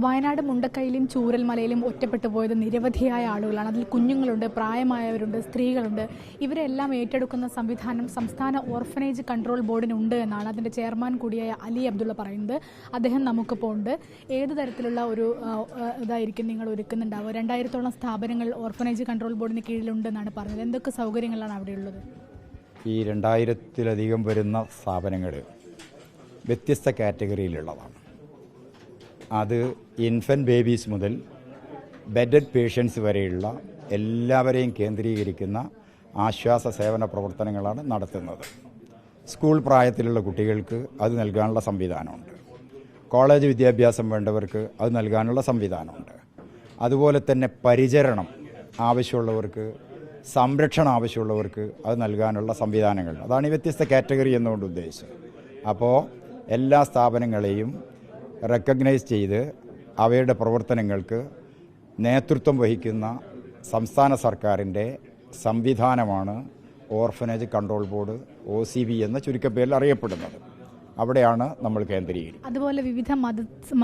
വയനാട് മുണ്ടക്കൈയിലും ചൂരൽമലയിലും ഒറ്റപ്പെട്ടു പോയത് നിരവധിയായ ആളുകളാണ്. അതിൽ കുഞ്ഞുങ്ങളുണ്ട്, പ്രായമായവരുണ്ട്, സ്ത്രീകളുണ്ട്. ഇവരെല്ലാം ഏറ്റെടുക്കുന്ന സംവിധാനം സംസ്ഥാന ഓർഫനേജ് കൺട്രോൾ ബോർഡിനുണ്ട് എന്നാണ് അതിൻ്റെ ചെയർമാൻ കൂടിയായ അലി അബ്ദുള്ള പറയുന്നത്. അദ്ദേഹം നമുക്കിപ്പോൾ ഉണ്ട്. ഏത് തരത്തിലുള്ള ഒരു ഇതായിരിക്കും നിങ്ങൾ ഒരുക്കുന്നുണ്ടാവുക? 2000-ഓളം സ്ഥാപനങ്ങൾ ഓർഫനേജ് കൺട്രോൾ ബോർഡിന് കീഴിലുണ്ടെന്നാണ് പറഞ്ഞത്. എന്തൊക്കെ സൗകര്യങ്ങളാണ് അവിടെയുള്ളത്? ഈ 2000-ത്തിലധികം വരുന്ന സ്ഥാപനങ്ങൾ വ്യത്യസ്ത കാറ്റഗറിയിലുള്ളതാണ്. അത് ഇൻഫൻറ്റ് ബേബീസ് മുതൽ ബെഡഡ് പേഷ്യൻസ് വരെയുള്ള എല്ലാവരെയും കേന്ദ്രീകരിക്കുന്ന ആശ്വാസ സേവന പ്രവർത്തനങ്ങളാണ് നടത്തുന്നത്. സ്കൂൾ പ്രായത്തിലുള്ള കുട്ടികൾക്ക് അത് നൽകാനുള്ള സംവിധാനമുണ്ട്. കോളേജ് വിദ്യാഭ്യാസം വേണ്ടവർക്ക് അത് നൽകാനുള്ള സംവിധാനമുണ്ട്. അതുപോലെ തന്നെ പരിചരണം ആവശ്യമുള്ളവർക്ക്, സംരക്ഷണം ആവശ്യമുള്ളവർക്ക് അത് നൽകാനുള്ള സംവിധാനങ്ങൾ. അതാണ് ഈ വ്യത്യസ്ത കാറ്റഗറി എന്നുകൊണ്ട് ഉദ്ദേശിച്ചത്. അപ്പോൾ എല്ലാ സ്ഥാപനങ്ങളെയും റെക്കഗ്നൈസ് ചെയ്ത് അവയുടെ പ്രവർത്തനങ്ങൾക്ക് നേതൃത്വം വഹിക്കുന്ന സംസ്ഥാന സർക്കാരിൻ്റെ സംവിധാനമാണ് ഓർഫനേജ് കൺട്രോൾ ബോർഡ്, OCB എന്ന ചുരുക്കപ്പേരിൽ അറിയപ്പെടുന്നത്. അവിടെയാണ് നമ്മൾ കേന്ദ്രീകരിക്കുന്നത്. അതുപോലെ വിവിധ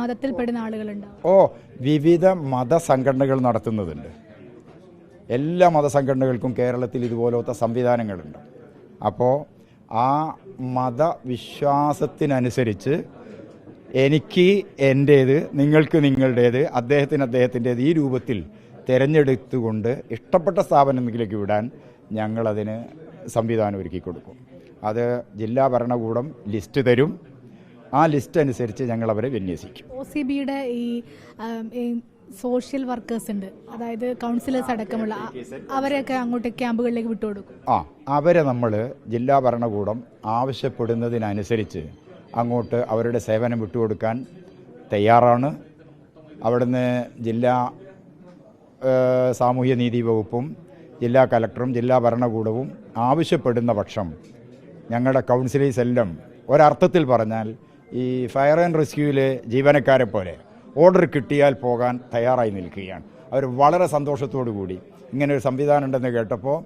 മതത്തിൽപ്പെടുന്ന ആളുകളുണ്ട്. വിവിധ മതസംഘടനകൾ നടത്തുന്നതുണ്ട്. എല്ലാ മതസംഘടനകൾക്കും കേരളത്തിൽ ഇതുപോലത്തെ സംവിധാനങ്ങളുണ്ട്. അപ്പോൾ ആ മതവിശ്വാസത്തിനനുസരിച്ച് എനിക്ക് എൻ്റേത്, നിങ്ങൾക്ക് നിങ്ങളുടേത്, അദ്ദേഹത്തിന് അദ്ദേഹത്തിൻ്റേത് ഈ രൂപത്തിൽ തിരഞ്ഞെടുത്തുകൊണ്ട് ഇഷ്ടപ്പെട്ട സ്ഥാപനത്തിലേക്ക് വിടാൻ ഞങ്ങളതിന് സംവിധാനം ഒരുക്കി കൊടുക്കും. അത് ജില്ലാ ഭരണകൂടം ലിസ്റ്റ് തരും. ആ ലിസ്റ്റ് അനുസരിച്ച് ഞങ്ങളവരെ വിന്യസിക്കും. OCBയുടെ ഈ സോഷ്യൽ വർക്കേഴ്സ് ഉണ്ട്, അതായത് കൗൺസിലേഴ്സ് അടക്കമുള്ള അവരെയൊക്കെ അങ്ങോട്ട് ക്യാമ്പുകളിലേക്ക് വിട്ടുകൊടുക്കും. അവരെ നമ്മൾ ജില്ലാ ഭരണകൂടം ആവശ്യപ്പെടുന്നതിനനുസരിച്ച് അങ്ങോട്ട് അവരുടെ സേവനം വിട്ടുകൊടുക്കാൻ തയ്യാറാണ്. അവിടുന്ന് ജില്ലാ സാമൂഹ്യനീതി വകുപ്പും ജില്ലാ കലക്ടറും ജില്ലാ ഭരണകൂടവും ആവശ്യപ്പെടുന്ന പക്ഷം ഞങ്ങളുടെ കൗൺസിലേഴ്സ് എല്ലാം ഒരർത്ഥത്തിൽ പറഞ്ഞാൽ ഈ ഫയർ ആൻഡ് റെസ്ക്യൂവിലെ ജീവനക്കാരെ പോലെ ഓർഡർ കിട്ടിയാൽ പോകാൻ തയ്യാറായി നിൽക്കുകയാണ്. അവർ വളരെ സന്തോഷത്തോടു കൂടി ഇങ്ങനെ ഒരു സംവിധാനം ഉണ്ടെന്ന് കേട്ടപ്പോൾ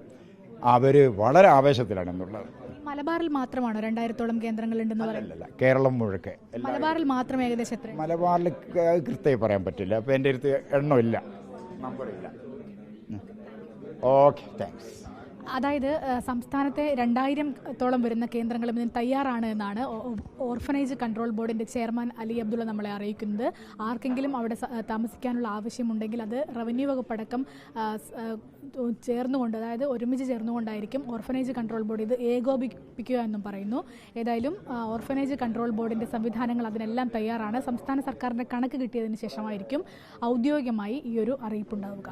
അവർ വളരെ ആവേശത്തിലാണ് എന്നുള്ളത്. മലബാറിൽ മാത്രമാണോ 2000-ഓളം കേന്ദ്രങ്ങളുണ്ടെന്ന് പറയുന്നത്? കേരളം മുഴുക്കെ. മലബാറിൽ മാത്രം ഏകദേശം എത്ര? മലബാറിൽ കൃത്യമായി പറയാൻ പറ്റില്ല. അപ്പോൾ എൻ്റെ അടുത്ത് എണ്ണമില്ല, നമ്പറില്ല. Okay, thanks. അതായത് സംസ്ഥാനത്തെ 2000-ഓളം വരുന്ന കേന്ദ്രങ്ങളും ഇതിന് തയ്യാറാണ് എന്നാണ് ഓർഫനേജ് കൺട്രോൾ ബോർഡിൻ്റെ ചെയർമാൻ അലി അബ്ദുള്ള നമ്മളെ അറിയിക്കുന്നത്. ആർക്കെങ്കിലും അവിടെ താമസിക്കാനുള്ള ആവശ്യമുണ്ടെങ്കിൽ അത് റവന്യൂ വകുപ്പടക്കം ചേർന്നുകൊണ്ട്, അതായത് ഒരുമിച്ച് ചേർന്നുകൊണ്ടായിരിക്കും ഓർഫനേജ് കൺട്രോൾ ബോർഡ് ഇത് ഏകോപിപ്പിക്കുക എന്നും പറയുന്നു. ഏതായാലും ഓർഫനേജ് കൺട്രോൾ ബോർഡിൻ്റെ സംവിധാനങ്ങൾ അതിനെല്ലാം തയ്യാറാണ്. സംസ്ഥാന സർക്കാരിൻ്റെ കണക്ക് കിട്ടിയതിന് ശേഷമായിരിക്കും ഔദ്യോഗികമായി ഈ ഒരു അറിയിപ്പുണ്ടാവുക.